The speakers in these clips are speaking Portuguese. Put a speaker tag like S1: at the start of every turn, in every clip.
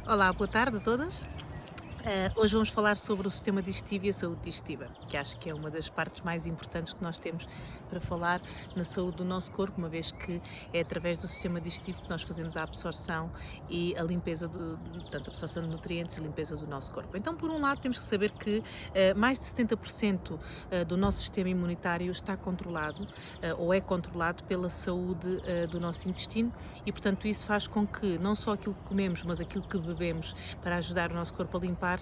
S1: Olá, boa tarde a todas. Hoje vamos falar sobre o sistema digestivo e a saúde digestiva, que acho que é uma das partes mais importantes que nós temos para falar na saúde do nosso corpo, uma vez que é através do sistema digestivo que nós fazemos a absorção e a limpeza, portanto, a absorção de nutrientes e limpeza do nosso corpo. Então, por um lado, temos que saber que mais de 70% do nosso sistema imunitário está controlado ou é controlado pela saúde do nosso intestino e, portanto, isso faz com que não só aquilo que comemos, mas aquilo que bebemos para ajudar o nosso corpo a limpar-se,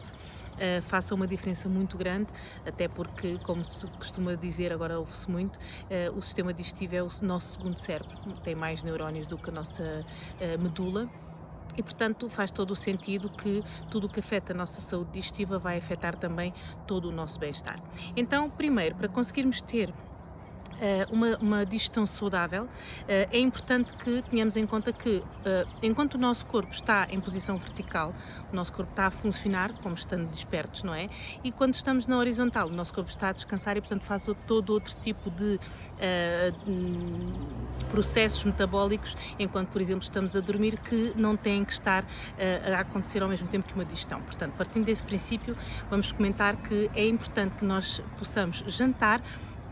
S1: faça uma diferença muito grande, até porque, como se costuma dizer, agora ouve-se muito, o sistema digestivo é o nosso segundo cérebro, tem mais neurónios do que a nossa medula. E, portanto, faz todo o sentido que tudo o que afeta a nossa saúde digestiva vai afetar também todo o nosso bem-estar. Então, primeiro, para conseguirmos ter uma digestão saudável, é importante que tenhamos em conta que, enquanto o nosso corpo está em posição vertical, o nosso corpo está a funcionar, como estando despertos, não é? E quando estamos na horizontal, o nosso corpo está a descansar e, portanto, faz todo outro tipo de processos metabólicos, enquanto, por exemplo, estamos a dormir, que não têm que estar a acontecer ao mesmo tempo que uma digestão. Portanto, partindo desse princípio, vamos comentar que é importante que nós possamos jantar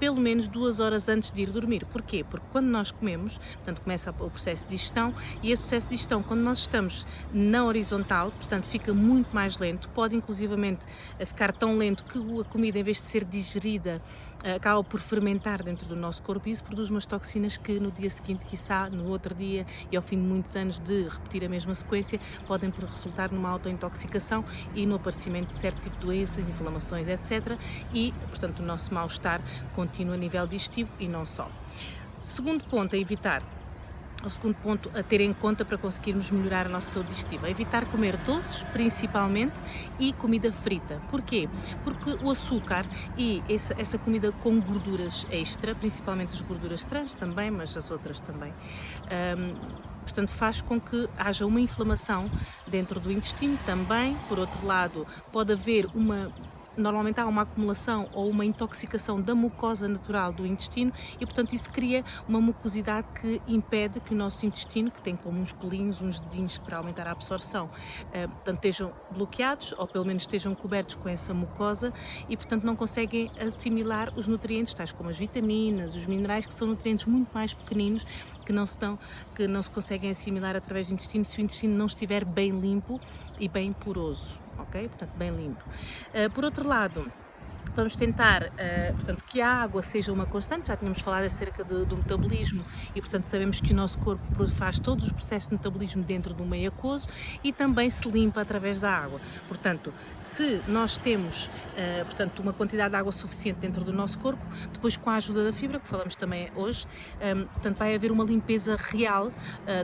S1: pelo menos 2 horas antes de ir dormir. Porquê? Porque quando nós comemos, portanto, começa o processo de digestão e esse processo de digestão, quando nós estamos na horizontal, portanto, fica muito mais lento, pode inclusivamente ficar tão lento que a comida, em vez de ser digerida, acaba por fermentar dentro do nosso corpo e isso produz umas toxinas que no dia seguinte, quiçá, no outro dia e ao fim de muitos anos de repetir a mesma sequência, podem resultar numa autointoxicação e no aparecimento de certo tipo de doenças, inflamações, etc. E, portanto, o nosso mal-estar contínuo a nível digestivo e não só. Segundo ponto a evitar, o segundo ponto a ter em conta para conseguirmos melhorar a nossa saúde digestiva, é evitar comer doces, principalmente, e comida frita. Porquê? Porque o açúcar e essa comida com gorduras extra, principalmente as gorduras trans também, mas as outras também, portanto, faz com que haja uma inflamação dentro do intestino também. Por outro lado, pode haver normalmente há uma acumulação ou uma intoxicação da mucosa natural do intestino e, portanto, isso cria uma mucosidade que impede que o nosso intestino, que tem como uns pelinhos, uns dedinhos para aumentar a absorção, portanto, estejam bloqueados ou pelo menos estejam cobertos com essa mucosa e, portanto, não conseguem assimilar os nutrientes, tais como as vitaminas, os minerais, que são nutrientes muito mais pequeninos que não se conseguem assimilar através do intestino se o intestino não estiver bem limpo e bem poroso, ok? Portanto, bem limpo. Por outro lado, vamos tentar, portanto, que a água seja uma constante, já tínhamos falado acerca do metabolismo e, portanto, sabemos que o nosso corpo faz todos os processos de metabolismo dentro do meio aquoso e também se limpa através da água. Portanto, se nós temos, portanto, uma quantidade de água suficiente dentro do nosso corpo, depois com a ajuda da fibra, que falamos também hoje, portanto, vai haver uma limpeza real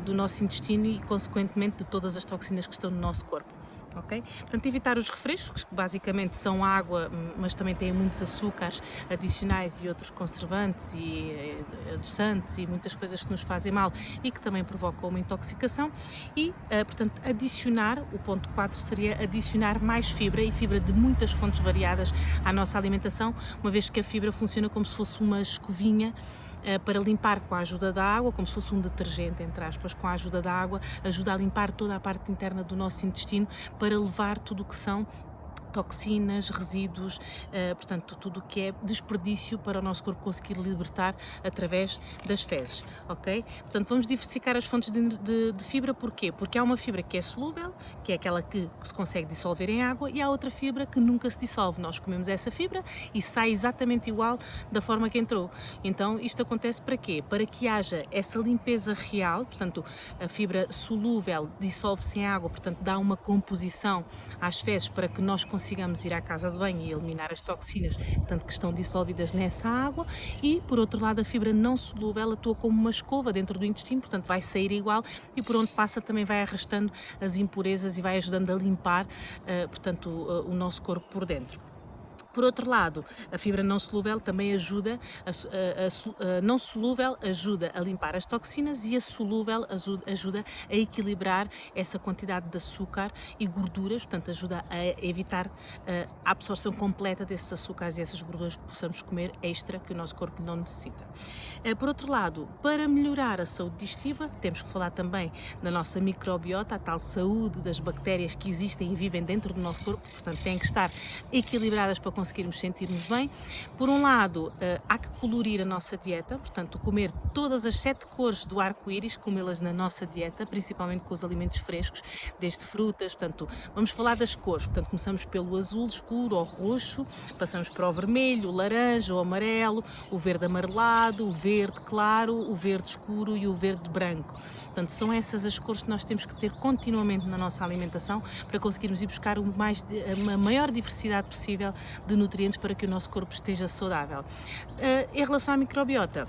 S1: do nosso intestino e, consequentemente, de todas as toxinas que estão no nosso corpo. Ok? Portanto, evitar os refrescos, que basicamente são água, mas também têm muitos açúcares adicionais e outros conservantes e adoçantes e muitas coisas que nos fazem mal e que também provocam uma intoxicação. E, portanto, o ponto 4 seria adicionar mais fibra e fibra de muitas fontes variadas à nossa alimentação, uma vez que a fibra funciona como se fosse uma escovinha para limpar com a ajuda da água, como se fosse um detergente, entre aspas, com a ajuda da água, ajuda a limpar toda a parte interna do nosso intestino para levar tudo o que são toxinas, resíduos, portanto, tudo o que é desperdício para o nosso corpo conseguir libertar através das fezes, ok? Portanto, vamos diversificar as fontes de fibra, porquê? Porque há uma fibra que é solúvel, que é aquela que se consegue dissolver em água, e há outra fibra que nunca se dissolve. Nós comemos essa fibra e sai exatamente igual da forma que entrou. Então, isto acontece para quê? Para que haja essa limpeza real, portanto, a fibra solúvel dissolve-se em água, portanto, dá uma composição às fezes para que nós consigamos ir à casa de banho e eliminar as toxinas, portanto, que estão dissolvidas nessa água. E, por outro lado, a fibra não solúvel atua como uma escova dentro do intestino, portanto, vai sair igual e por onde passa também vai arrastando as impurezas e vai ajudando a limpar, portanto, o nosso corpo por dentro. Por outro lado, a fibra não solúvel também ajuda, a não solúvel ajuda a limpar as toxinas e a solúvel ajuda a equilibrar essa quantidade de açúcar e gorduras, portanto ajuda a evitar a absorção completa desses açúcares e essas gorduras que possamos comer extra que o nosso corpo não necessita. Por outro lado, para melhorar a saúde digestiva, temos que falar também da nossa microbiota, a tal saúde das bactérias que existem e vivem dentro do nosso corpo, portanto têm que estar equilibradas para conseguirmos sentir-nos bem. Por um lado, há que colorir a nossa dieta, portanto comer todas as 7 cores do arco-íris, comê-las na nossa dieta, principalmente com os alimentos frescos, desde frutas, portanto vamos falar das cores, portanto começamos pelo azul escuro ou roxo, passamos para o vermelho, o laranja, o amarelo, o verde amarelado, o verde claro, o verde escuro e o verde branco. Portanto, são essas as cores que nós temos que ter continuamente na nossa alimentação para conseguirmos ir buscar a maior diversidade possível de nutrientes para que o nosso corpo esteja saudável. Em relação à microbiota,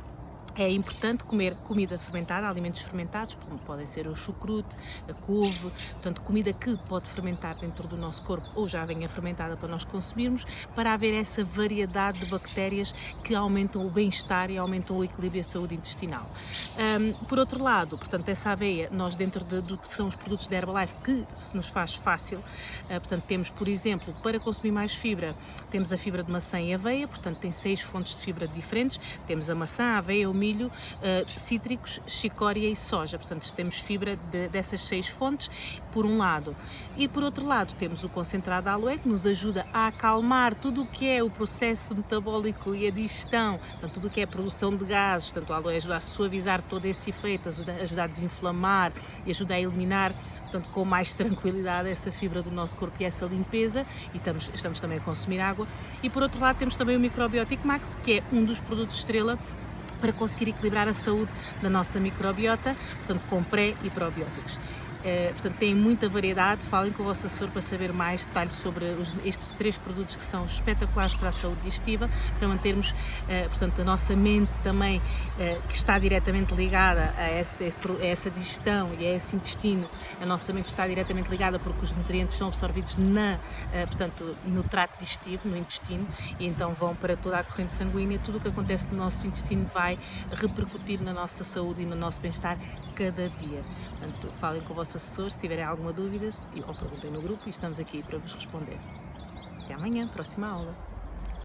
S1: é importante comer comida fermentada, alimentos fermentados, como podem ser o chucrute, a couve, portanto comida que pode fermentar dentro do nosso corpo ou já venha fermentada para nós consumirmos, para haver essa variedade de bactérias que aumentam o bem-estar e aumentam o equilíbrio e a saúde intestinal. Por outro lado, portanto essa aveia, nós dentro do que são os produtos da Herbalife, que se nos faz fácil, portanto temos, por exemplo, para consumir mais fibra, temos a fibra de maçã e aveia, portanto tem 6 fontes de fibra diferentes, temos a maçã, a aveia, o milho, cítricos, chicória e soja. Portanto, temos fibra dessas 6 fontes, por um lado. E por outro lado, temos o concentrado de aloe, que nos ajuda a acalmar tudo o que é o processo metabólico e a digestão, portanto, tudo o que é a produção de gases. Portanto, o aloe ajuda a suavizar todo esse efeito, ajuda a desinflamar e ajuda a eliminar, portanto, com mais tranquilidade essa fibra do nosso corpo e essa limpeza, e estamos também a consumir água. E por outro lado, temos também o Microbiótico Max, que é um dos produtos estrela para conseguir equilibrar a saúde da nossa microbiota, portanto com pré e probióticos. Portanto, tem muita variedade. Falem com o vosso assessor para saber mais detalhes sobre estes 3 produtos que são espetaculares para a saúde digestiva, para mantermos, portanto, a nossa mente também, que está diretamente ligada a essa digestão e a esse intestino. A nossa mente está diretamente ligada porque os nutrientes são absorvidos portanto, no trato digestivo, no intestino, e então vão para toda a corrente sanguínea. Tudo o que acontece no nosso intestino vai repercutir na nossa saúde e no nosso bem-estar cada dia. Portanto, falem com o vosso assessor se tiverem alguma dúvida ou perguntem no grupo e estamos aqui para vos responder. Até amanhã, próxima aula.